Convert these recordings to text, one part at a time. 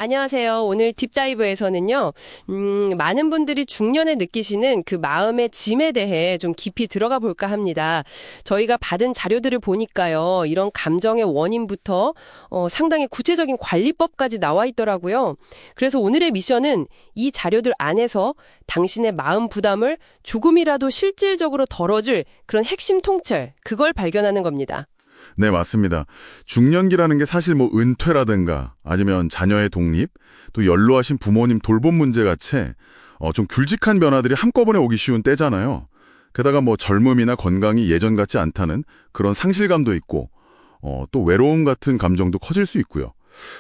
안녕하세요. 오늘 딥다이브에서는요, 많은 분들이 중년에 느끼시는 그 마음의 짐에 대해 좀 깊이 들어가 볼까 합니다. 저희가 받은 자료들을 보니까요, 이런 감정의 원인부터 상당히 구체적인 관리법까지 나와 있더라고요. 그래서 오늘의 미션은 이 자료들 안에서 당신의 마음 부담을 조금이라도 실질적으로 덜어줄 그런 핵심 통찰, 그걸 발견하는 겁니다. 네, 맞습니다. 중년기라는 게 사실 뭐 은퇴라든가 아니면 자녀의 독립, 또 연로하신 부모님 돌봄 문제 같이 좀 굵직한 변화들이 한꺼번에 오기 쉬운 때잖아요. 게다가 뭐 젊음이나 건강이 예전 같지 않다는 그런 상실감도 있고 또 외로움 같은 감정도 커질 수 있고요.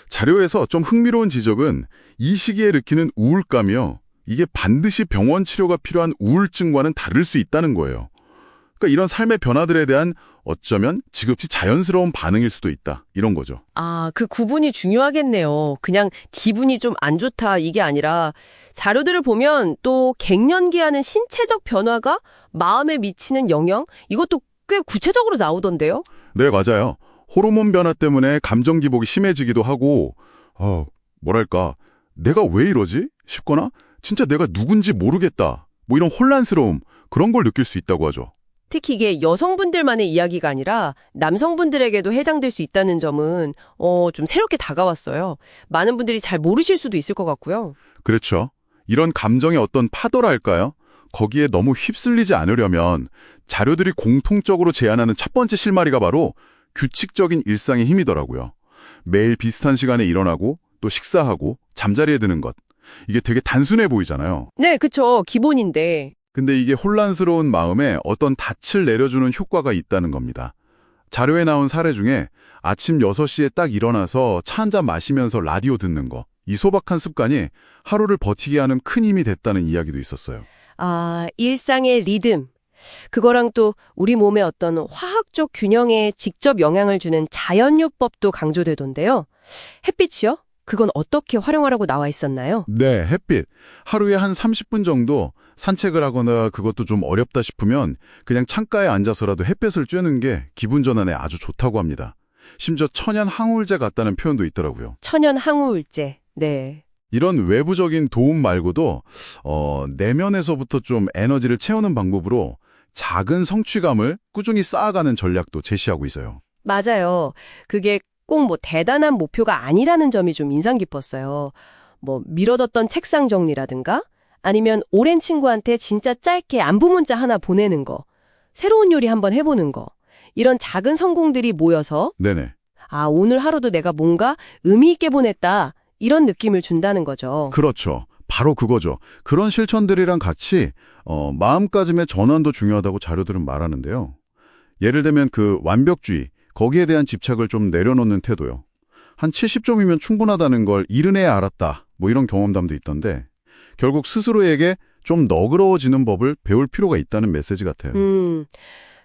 자료에서 좀 흥미로운 지적은 이 시기에 느끼는 우울감이요. 이게 반드시 병원 치료가 필요한 우울증과는 다를 수 있다는 거예요. 그러니까 이런 삶의 변화들에 대한 어쩌면 지극히 자연스러운 반응일 수도 있다. 이런 거죠. 아, 그 구분이 중요하겠네요. 그냥 기분이 좀 안 좋다 이게 아니라 자료들을 보면 또 갱년기하는 신체적 변화가 마음에 미치는 영향? 이것도 꽤 구체적으로 나오던데요? 네, 맞아요. 호르몬 변화 때문에 감정 기복이 심해지기도 하고 뭐랄까, 내가 왜 이러지? 싶거나 진짜 내가 누군지 모르겠다. 뭐 이런 혼란스러움, 그런 걸 느낄 수 있다고 하죠. 특히 이게 여성분들만의 이야기가 아니라 남성분들에게도 해당될 수 있다는 점은 좀 새롭게 다가왔어요. 많은 분들이 잘 모르실 수도 있을 것 같고요. 그렇죠. 이런 감정의 어떤 파도랄까요? 거기에 너무 휩쓸리지 않으려면 자료들이 공통적으로 제안하는 첫 번째 실마리가 바로 규칙적인 일상의 힘이더라고요. 매일 비슷한 시간에 일어나고 또 식사하고 잠자리에 드는 것. 이게 되게 단순해 보이잖아요. 네, 그쵸. 기본인데. 근데 이게 혼란스러운 마음에 어떤 닻을 내려주는 효과가 있다는 겁니다. 자료에 나온 사례 중에 아침 6시에 딱 일어나서 차 한 잔 마시면서 라디오 듣는 거. 이 소박한 습관이 하루를 버티게 하는 큰 힘이 됐다는 이야기도 있었어요. 아, 일상의 리듬. 그거랑 또 우리 몸의 어떤 화학적 균형에 직접 영향을 주는 자연요법도 강조되던데요. 햇빛이요? 그건 어떻게 활용하라고 나와 있었나요? 네, 햇빛. 하루에 한 30분 정도 산책을 하거나 그것도 좀 어렵다 싶으면 그냥 창가에 앉아서라도 햇볕을 쬐는 게 기분 전환에 아주 좋다고 합니다. 심지어 천연 항우울제 같다는 표현도 있더라고요. 천연 항우울제. 네. 이런 외부적인 도움 말고도 내면에서부터 좀 에너지를 채우는 방법으로 작은 성취감을 꾸준히 쌓아가는 전략도 제시하고 있어요. 맞아요. 그게 꼭 뭐 대단한 목표가 아니라는 점이 좀 인상 깊었어요. 뭐 미뤄뒀던 책상 정리라든가 아니면 오랜 친구한테 진짜 짧게 안부 문자 하나 보내는 거, 새로운 요리 한번 해보는 거, 이런 작은 성공들이 모여서 네네. 아, 오늘 하루도 내가 뭔가 의미 있게 보냈다 이런 느낌을 준다는 거죠. 그렇죠. 바로 그거죠. 그런 실천들이랑 같이 마음가짐의 전환도 중요하다고 자료들은 말하는데요. 예를 들면 그 완벽주의, 거기에 대한 집착을 좀 내려놓는 태도요. 한 70점이면 충분하다는 걸 이른해에 알았다. 뭐 이런 경험담도 있던데 결국 스스로에게 좀 너그러워지는 법을 배울 필요가 있다는 메시지 같아요.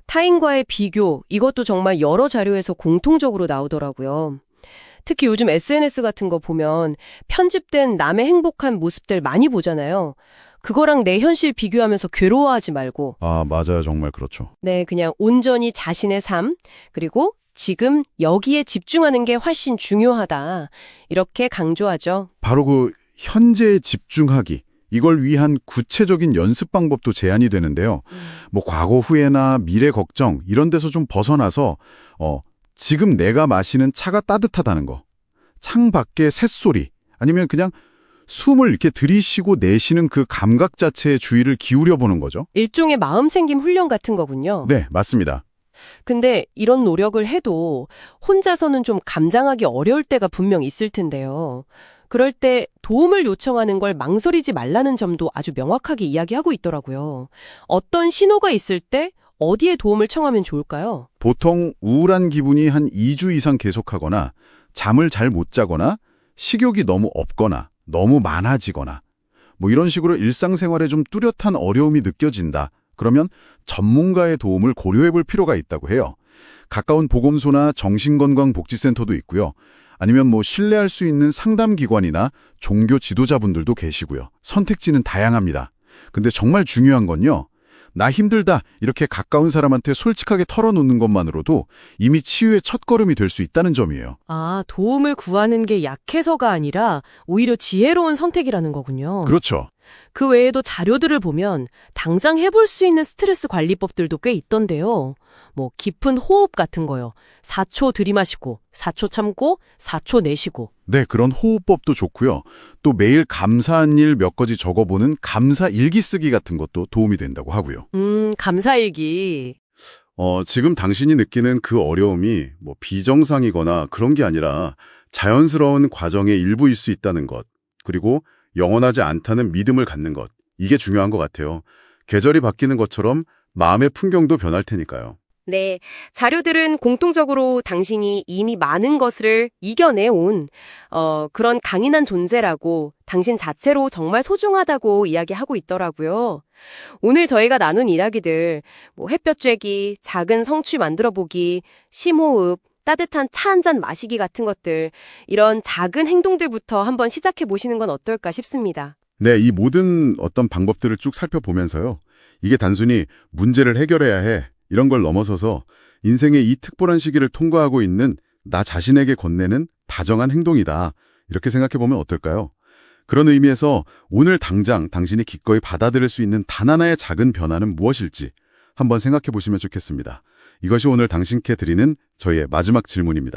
타인과의 비교, 이것도 정말 여러 자료에서 공통적으로 나오더라고요. 특히 요즘 SNS 같은 거 보면 편집된 남의 행복한 모습들 많이 보잖아요. 그거랑 내 현실 비교하면서 괴로워하지 말고 아, 맞아요. 정말 그렇죠. 네, 그냥 온전히 자신의 삶, 그리고 지금 여기에 집중하는 게 훨씬 중요하다. 이렇게 강조하죠. 바로 그 현재에 집중하기. 이걸 위한 구체적인 연습 방법도 제안이 되는데요. 뭐 과거 후회나 미래 걱정 이런 데서 좀 벗어나서 지금 내가 마시는 차가 따뜻하다는 거. 창 밖의 새소리 아니면 그냥 숨을 이렇게 들이쉬고 내쉬는 그 감각 자체에 주의를 기울여 보는 거죠. 일종의 마음챙김 훈련 같은 거군요. 네, 맞습니다. 근데 이런 노력을 해도 혼자서는 좀 감당하기 어려울 때가 분명 있을 텐데요. 그럴 때 도움을 요청하는 걸 망설이지 말라는 점도 아주 명확하게 이야기하고 있더라고요. 어떤 신호가 있을 때 어디에 도움을 청하면 좋을까요? 보통 우울한 기분이 한 2주 이상 계속하거나 잠을 잘 못 자거나 식욕이 너무 없거나 너무 많아지거나 뭐 이런 식으로 일상생활에 좀 뚜렷한 어려움이 느껴진다. 그러면 전문가의 도움을 고려해 볼 필요가 있다고 해요. 가까운 보건소나 정신건강복지센터도 있고요. 아니면 뭐 신뢰할 수 있는 상담기관이나 종교 지도자분들도 계시고요. 선택지는 다양합니다. 근데 정말 중요한 건요. 나 힘들다 이렇게 가까운 사람한테 솔직하게 털어놓는 것만으로도 이미 치유의 첫걸음이 될 수 있다는 점이에요. 아, 도움을 구하는 게 약해서가 아니라 오히려 지혜로운 선택이라는 거군요. 그렇죠. 그 외에도 자료들을 보면 당장 해볼 수 있는 스트레스 관리법들도 꽤 있던데요. 뭐 깊은 호흡 같은 거요. 4초 들이마시고 4초 참고 4초 내쉬고. 네, 그런 호흡법도 좋고요. 또 매일 감사한 일 몇 가지 적어보는 감사 일기 쓰기 같은 것도 도움이 된다고 하고요. 감사일기. 지금 당신이 느끼는 그 어려움이 뭐 비정상이거나 그런 게 아니라 자연스러운 과정의 일부일 수 있다는 것. 그리고 영원하지 않다는 믿음을 갖는 것. 이게 중요한 것 같아요. 계절이 바뀌는 것처럼 마음의 풍경도 변할 테니까요. 네, 자료들은 공통적으로 당신이 이미 많은 것을 이겨내온 그런 강인한 존재라고 당신 자체로 정말 소중하다고 이야기하고 있더라고요. 오늘 저희가 나눈 이야기들, 뭐 햇볕 쬐기, 작은 성취 만들어보기, 심호흡, 따뜻한 차 한 잔 마시기 같은 것들, 이런 작은 행동들부터 한번 시작해 보시는 건 어떨까 싶습니다. 네, 이 모든 어떤 방법들을 쭉 살펴보면서요. 이게 단순히 문제를 해결해야 해. 이런 걸 넘어서서 인생의 이 특별한 시기를 통과하고 있는 나 자신에게 건네는 다정한 행동이다. 이렇게 생각해보면 어떨까요? 그런 의미에서 오늘 당장 당신이 기꺼이 받아들일 수 있는 단 하나의 작은 변화는 무엇일지 한번 생각해보시면 좋겠습니다. 이것이 오늘 당신께 드리는 저희의 마지막 질문입니다.